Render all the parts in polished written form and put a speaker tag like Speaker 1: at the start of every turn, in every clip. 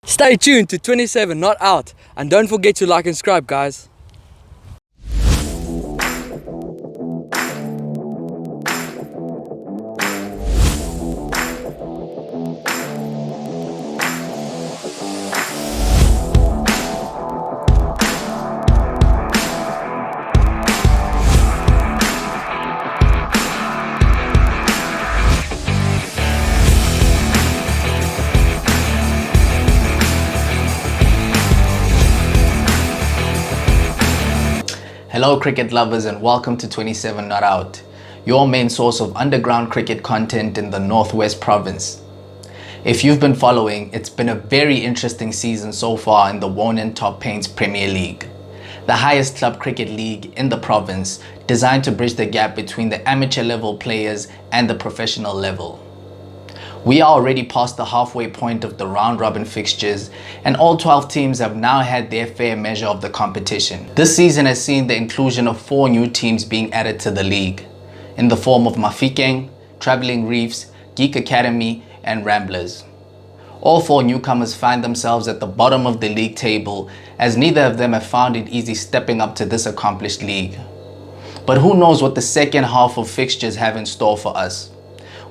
Speaker 1: Stay tuned to 27 Not Out, and don't forget to like and subscribe, guys.
Speaker 2: Hello cricket lovers and welcome to 27 Not Out, your main source of underground cricket content in the Northwest Province. If you've been following, it's been a very interesting season so far in the Wonen Top Paints Premier League, the highest club cricket league in the province, designed to bridge the gap between the amateur level players and the professional level. We are already past the halfway point of the round robin fixtures, and all 12 teams have now had their fair measure of the competition. This season has seen the inclusion of 4 new teams being added to the league, in the form of Mafikeng, Travelling Reefs, Geek Academy and Ramblers. All 4 newcomers find themselves at the bottom of the league table, as neither of them have found it easy stepping up to this accomplished league. But who knows what the second half of fixtures have in store for us.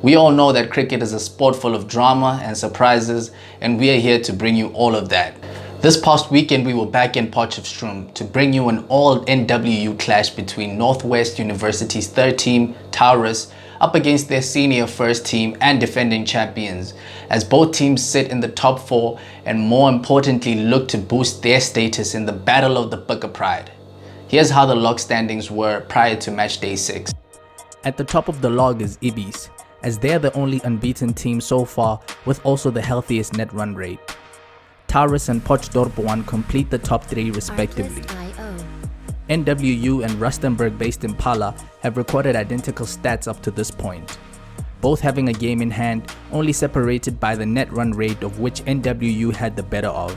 Speaker 2: We all know that cricket is a sport full of drama and surprises, and we are here to bring you all of that. This past weekend we were back in Potchefstroom to bring you an all NWU clash between Northwest University's third team, Taurus, up against their senior first team and defending champions, as both teams sit in the top 4 and more importantly look to boost their status in the battle of the Booker Pride. Here's how the log standings were prior to Matchday 6.
Speaker 3: At the top of the log is Ibbies, as they're the only unbeaten team so far with also the healthiest net run rate. Taurus and Potchefstroom complete the top 3 respectively. NWU and Rustenburg based in Pala have recorded identical stats up to this point, both having a game in hand, only separated by the net run rate of which NWU had the better of.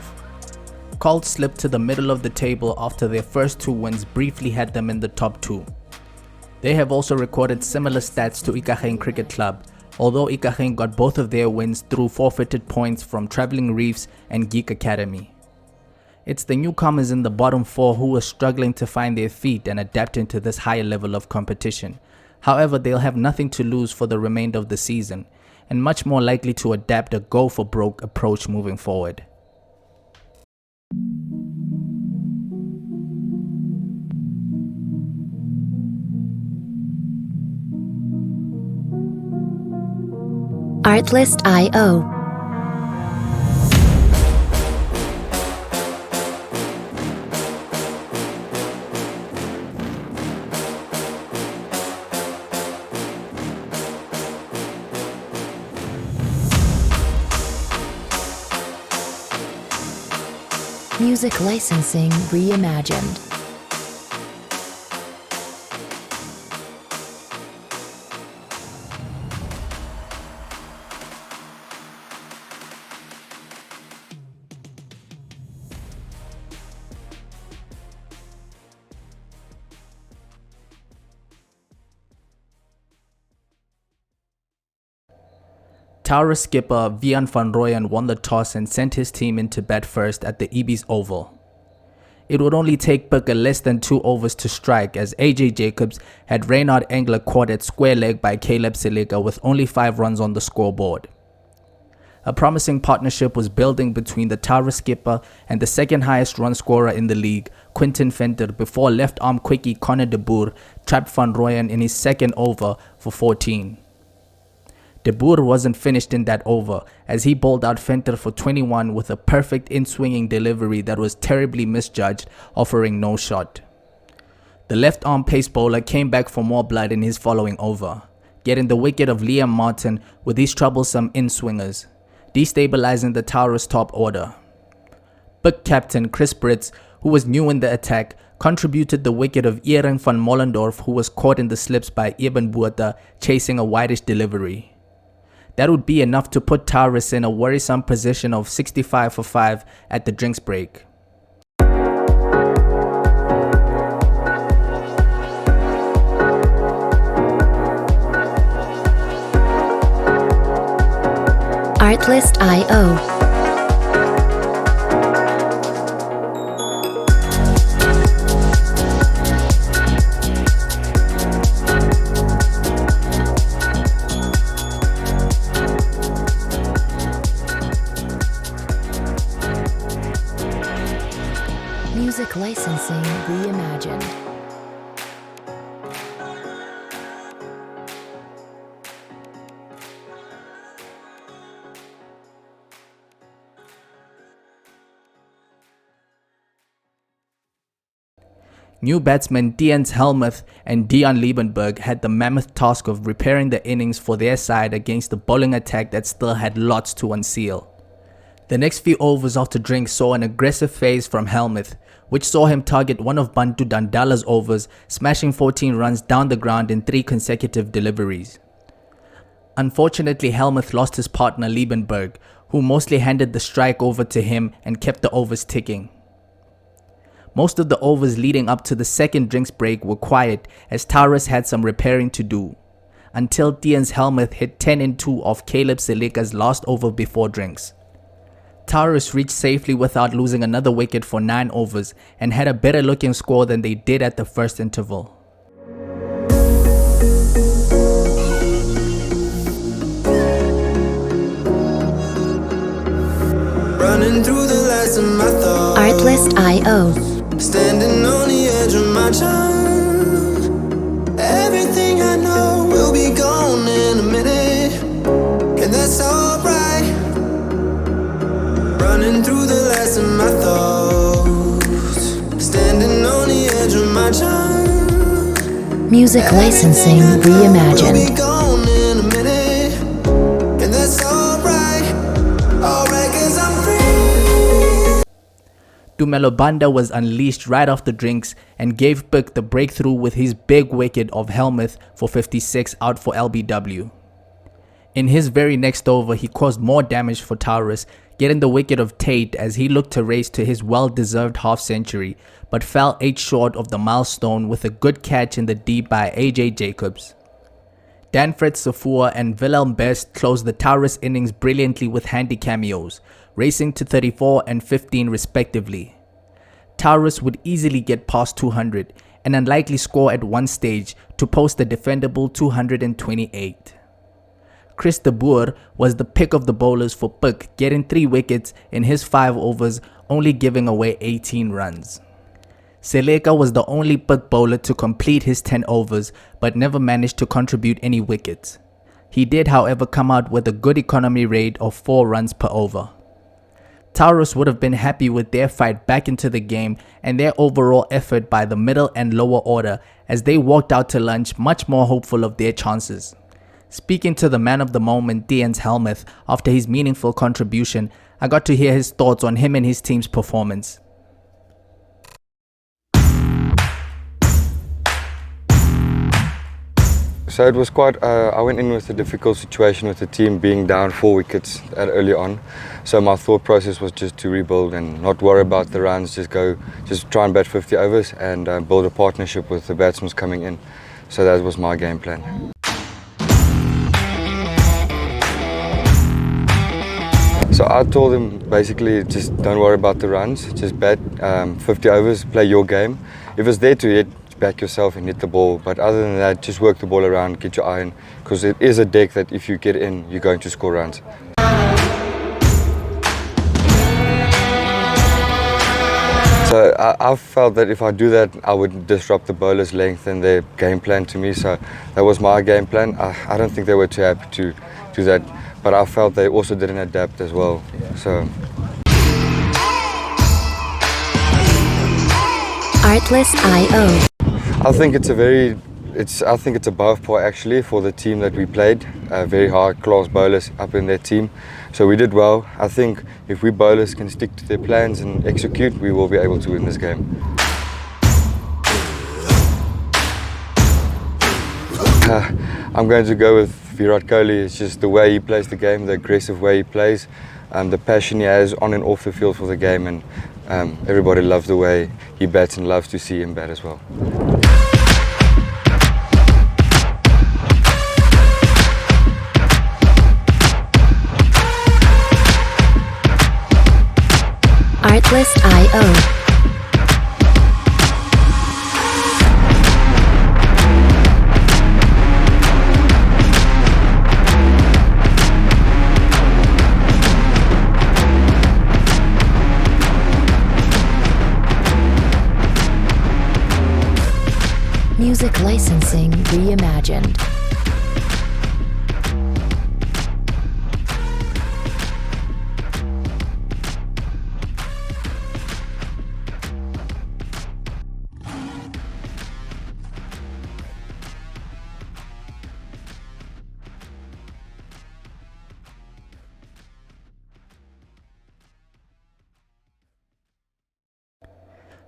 Speaker 3: Colt slipped to the middle of the table after their first 2 wins briefly had them in the top 2. They have also recorded similar stats to Ikageng Cricket Club, although Ikageng got both of their wins through forfeited points from Travelling Reefs and Geek Academy. It's the newcomers in the bottom 4 who are struggling to find their feet and adapt into this higher level of competition. However, they'll have nothing to lose for the remainder of the season, and much more likely to adapt a go-for-broke approach moving forward.
Speaker 4: Artlist.io. Music licensing reimagined.
Speaker 3: Taurus skipper Vian van Rooyen won the toss and sent his team in to bat first at the Ibbies Oval. It would only take Booker less than 2 overs to strike, as AJ Jacobs had Reynard Engler caught at square leg by Caleb Silica with only 5 runs on the scoreboard. A promising partnership was building between the Taurus skipper and the second highest run scorer in the league, Quinton Venter, before left arm quickie Connor de Boer trapped van Rooyen in his second over for 14. De Boer wasn't finished in that over, as he bowled out Venter for 21 with a perfect in-swinging delivery that was terribly misjudged, offering no shot. The left-arm pace bowler came back for more blood in his following over, getting the wicket of Liam Martin with his troublesome in-swingers, destabilizing the Taurus top order. Book captain Chris Brits, who was new in the attack, contributed the wicket of Ehring van Mollendorf, who was caught in the slips by Eben Botha chasing a wideish delivery. That would be enough to put Taurus in a worrisome position of 65 for 5 at the drinks break.
Speaker 4: Artlist.io. Music licensing reimagined.
Speaker 3: New batsmen Tiens Helmuth and Deon Liebenberg had the mammoth task of repairing the innings for their side against the bowling attack that still had lots to unseal. The next few overs after drinks saw an aggressive phase from Helmuth, which saw him target one of Bantu Dandala's overs, smashing 14 runs down the ground in 3 consecutive deliveries. Unfortunately, Helmuth lost his partner Liebenberg, who mostly handed the strike over to him and kept the overs ticking. Most of the overs leading up to the second drinks break were quiet as Taurus had some repairing to do, until Tiens Helmuth hit 10-2 off Caleb Seleka's last over before drinks. Taurus reached safely without losing another wicket for 9 overs and had a better looking score than they did at the first interval.
Speaker 5: Running through the lights of my thoughts,
Speaker 4: Artlist.io.
Speaker 5: standing on the edge of my time. Everything I know will be gone in a minute, and that's alright. Running through the lights of my thoughts, standing on the edge of my time.
Speaker 4: Music licensing reimagined.
Speaker 5: Will be gone in a minute, and that's alright. Alright, 'cause I'm free.
Speaker 3: Dumelo Banda was unleashed right off the drinks and gave Pick the breakthrough with his big wicket of Helmuth for 56 out for LBW. In his very next over, he caused more damage for Taurus, getting the wicket of Tate as he looked to race to his well-deserved half-century, but fell 8 short of the milestone with a good catch in the deep by AJ Jacobs. Danfred Safua and Wilhelm Best closed the Taurus innings brilliantly with handy cameos, racing to 34 and 15 respectively. Taurus would easily get past 200, an unlikely score at one stage, to post a defendable 228. Chris de Boer was the pick of the bowlers for Pick, getting 3 wickets in his 5 overs, only giving away 18 runs. Seleka was the only Pick bowler to complete his 10 overs, but never managed to contribute any wickets. He did, however, come out with a good economy rate of 4 runs per over. Taurus would have been happy with their fight back into the game and their overall effort by the middle and lower order as they walked out to lunch much more hopeful of their chances. Speaking to the man of the moment, Tiens Helmuth, after his meaningful contribution, I got to hear his thoughts on him and his team's performance.
Speaker 6: So it was quite, I went in with a difficult situation with the team being down 4 wickets early on. So my thought process was just to rebuild and not worry about the runs, just try and bat 50 overs and build a partnership with the batsmen coming in. So that was my game plan. So I told them basically just don't worry about the runs, just bat 50 overs, play your game. If it's there to hit, back yourself and hit the ball, but other than that, just work the ball around, get your iron, because it is a deck that if you get in, you're going to score runs. So I felt that if I do that, I would disrupt the bowler's length and their game plan to me, so that was my game plan. I don't think they were too happy to do that, but I felt they also didn't adapt as well. So.
Speaker 4: Artlist.io.
Speaker 6: I think it's above par actually for the team that we played. Very high class bowlers up in their team, so we did well. I think if we bowlers can stick to their plans and execute, we will be able to win this game. I'm going to go with Virat Kohli. It's just the way he plays the game, the aggressive way he plays, the passion he has on and off the field for the game, and everybody loves the way he bats and loves to see him bat as well.
Speaker 4: Artlist.io. Music licensing reimagined.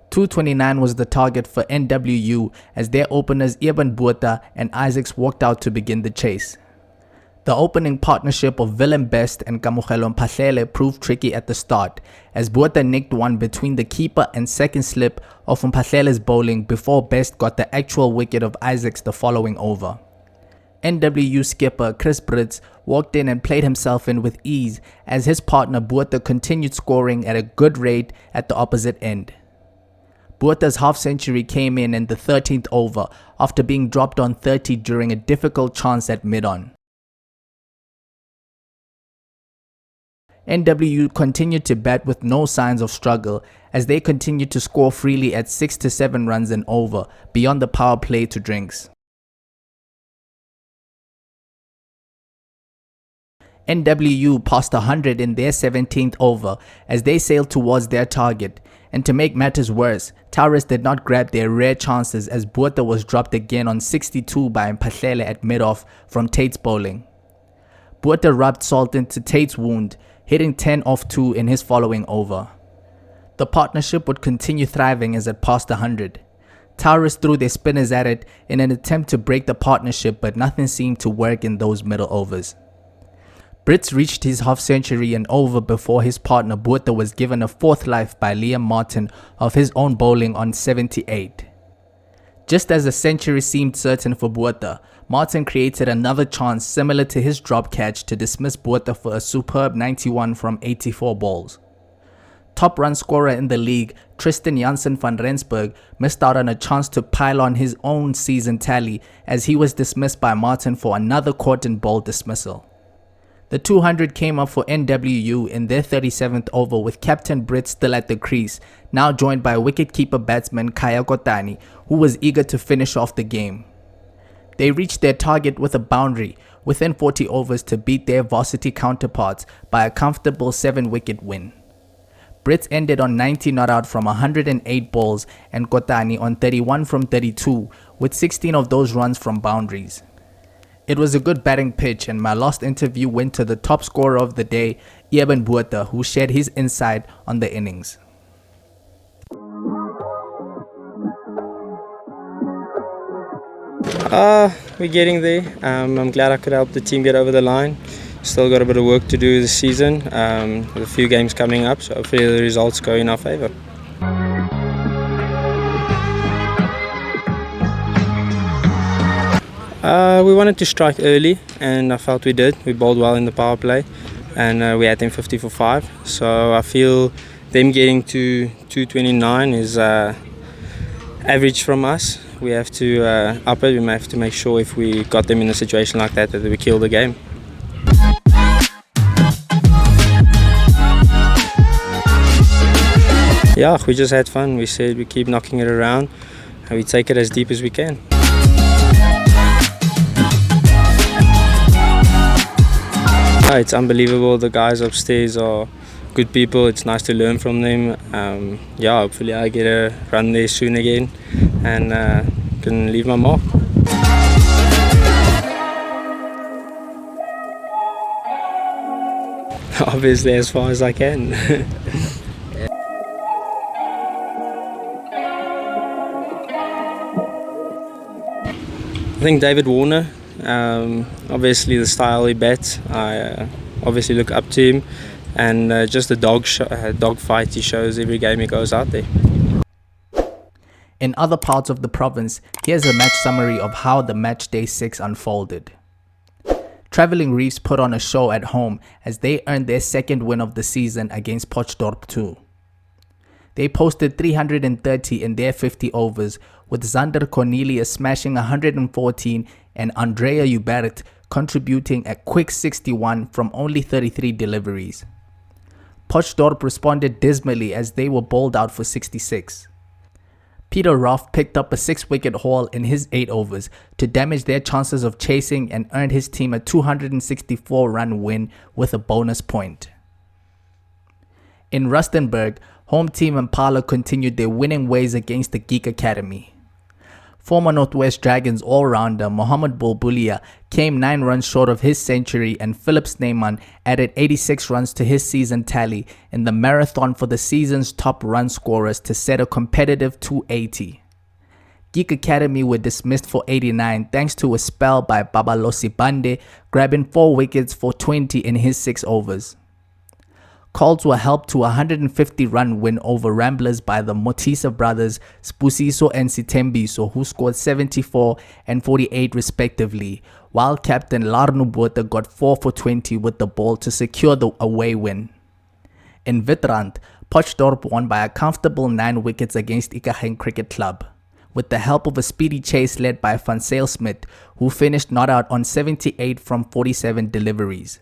Speaker 3: .229 was the target for NWU as their openers Eben Botha and Isaacs walked out to begin the chase. The opening partnership of Willem Best and Kamogello Mphahlele proved tricky at the start as Botha nicked one between the keeper and second slip of Mphahlele's bowling before Best got the actual wicket of Isaacs the following over. NWU skipper Chris Brits walked in and played himself in with ease as his partner Botha continued scoring at a good rate at the opposite end. Botha's half-century came in the 13th over after being dropped on 30 during a difficult chance at mid-on. NWU continued to bat with no signs of struggle as they continued to score freely at 6 to 7 runs and over beyond the power play to drinks. NWU passed 100 in their 17th over as they sailed towards their target, and to make matters worse, Taurus did not grab their rare chances as Botha was dropped again on 62 by Mphahlele at mid-off from Tait's bowling. Botha rubbed salt into Tait's wound, hitting 10 off 2 in his following over. The partnership would continue thriving as it passed 100. Taurus threw their spinners at it in an attempt to break the partnership, but nothing seemed to work in those middle overs. Brits reached his half-century and over before his partner Botha was given a fourth life by Liam Martin of his own bowling on 78. Just as the century seemed certain for Botha, Martin created another chance similar to his drop catch to dismiss Botha for a superb 91 from 84 balls. Top run scorer in the league, Tristan Janssen van Rensburg missed out on a chance to pile on his own season tally as he was dismissed by Martin for another caught and ball dismissal. The 200 came up for NWU in their 37th over with Captain Britt still at the crease, now joined by wicket-keeper batsman Kaya Kotani, who was eager to finish off the game. They reached their target with a boundary within 40 overs to beat their varsity counterparts by a comfortable 7-wicket win. Brits ended on 90 not out from 108 balls and Kotani on 31 from 32, with 16 of those runs from boundaries. It was a good batting pitch, and my last interview went to the top scorer of the day, Eben Botha, who shared his insight on the innings.
Speaker 7: We're getting there. I'm glad I could help the team get over the line. Still got a bit of work to do this season, with a few games coming up, so hopefully the results go in our favour. We wanted to strike early, and I felt we did. We bowled well in the power play, and we had them 50 for 5. So I feel them getting to 229 is average from us. We have to up it. We may have to make sure if we got them in a situation like that we kill the game. Yeah, we just had fun. We said we keep knocking it around and we take it as deep as we can. It's unbelievable. The guys upstairs are good people. It's nice to learn from them. Hopefully I get a run there soon again and can leave my mark. Obviously as far as I can. I think David Warner. Obviously the style he bats, I obviously look up to him, and just the dog fight he shows every game he goes out there.
Speaker 3: In other parts of the province, here's a match summary of how the Matchday 6 unfolded. Travelling Reefs put on a show at home as they earned their second win of the season against Potchefstroom 2. They posted 330 in their 50 overs, with Zander Cornelius smashing 114 and Andrea Hubert contributing a quick 61 from only 33 deliveries. Potchefstroom responded dismally as they were bowled out for 66. Peter Roth picked up a 6-wicket haul in his 8 overs to damage their chances of chasing and earned his team a 264-run win with a bonus point. In Rustenburg, home team Impala continued their winning ways against the Geek Academy. Former Northwest Dragons all-rounder Mohamed Bulbulia came 9 runs short of his century, and Philip Snyman added 86 runs to his season tally in the marathon for the season's top run scorers to set a competitive 280. Geek Academy were dismissed for 89 thanks to a spell by Babalosi Bande grabbing 4 wickets for 20 in his 6 overs. Colts were helped to a 150-run win over Ramblers by the Motisa brothers Spusiso and Sitembiso, who scored 74 and 48 respectively, while captain Larnu Botha got 4 for 20 with the ball to secure the away win. In Wittrand, Potchefstroom won by a comfortable 9 wickets against Ikageng Cricket Club, with the help of a speedy chase led by Van Smith, who finished not out on 78 from 47 deliveries.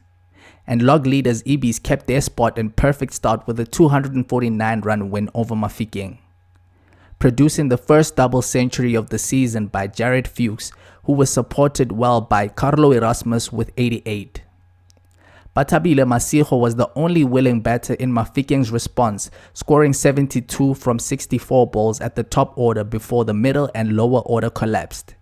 Speaker 3: And log leaders Ibbies kept their spot in perfect start with a 249-run win over Mafikeng, producing the first double century of the season by Jared Fuchs, who was supported well by Carlo Erasmus with 88. Batabile Masijo was the only willing batter in Mafikeng's response, scoring 72 from 64 balls at the top order before the middle and lower order collapsed.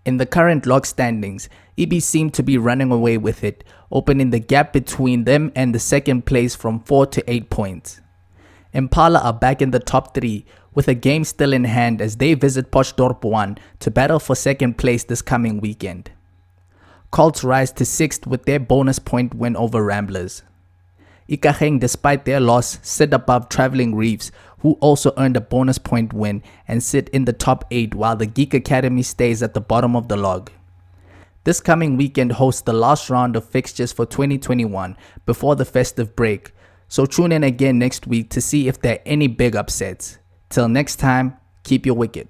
Speaker 3: In the current log standings, Ibbies seem to be running away with it, opening the gap between them and the second place from 4 to 8 points. Impala are back in the top 3, with a game still in hand as they visit Potchefstroom to battle for second place this coming weekend. Colts rise to 6th with their bonus point win over Ramblers. Ikageng, despite their loss, sit above Travelling Reefs, who also earned a bonus point win and sit in the top 8, while the Geek Academy stays at the bottom of the log. This coming weekend hosts the last round of fixtures for 2021 before the festive break, so tune in again next week to see if there are any big upsets. Till next time, keep your wicket.